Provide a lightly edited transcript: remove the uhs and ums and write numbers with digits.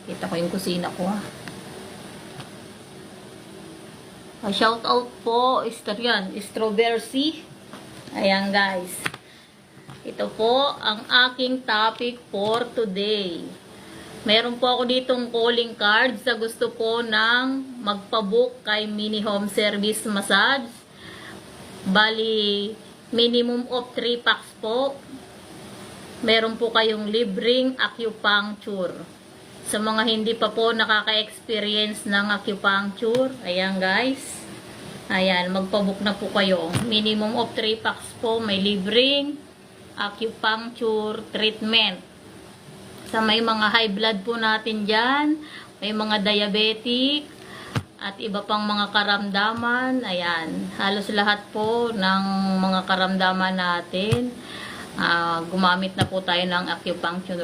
Kita ko yung kusina ko, ha. Shout out po, strawberry. Ayan, guys. Ito po ang aking topic for today. Meron po ako ditong calling card sa gusto po ng magpabook kay Mini Home Service Massage. Bali, minimum of 3 packs po. Meron po kayong libreng acupuncture. Sa mga hindi pa po nakaka-experience ng acupuncture, ayan guys. Ayan, magpabook na po kayo. Minimum of 3 packs po, may libreng acupuncture treatment. Sa may mga high blood po natin dyan, may mga diabetic, at iba pang mga karamdaman. Ayan, halos lahat po ng mga karamdaman natin, gumamit na po tayo ng acupuncture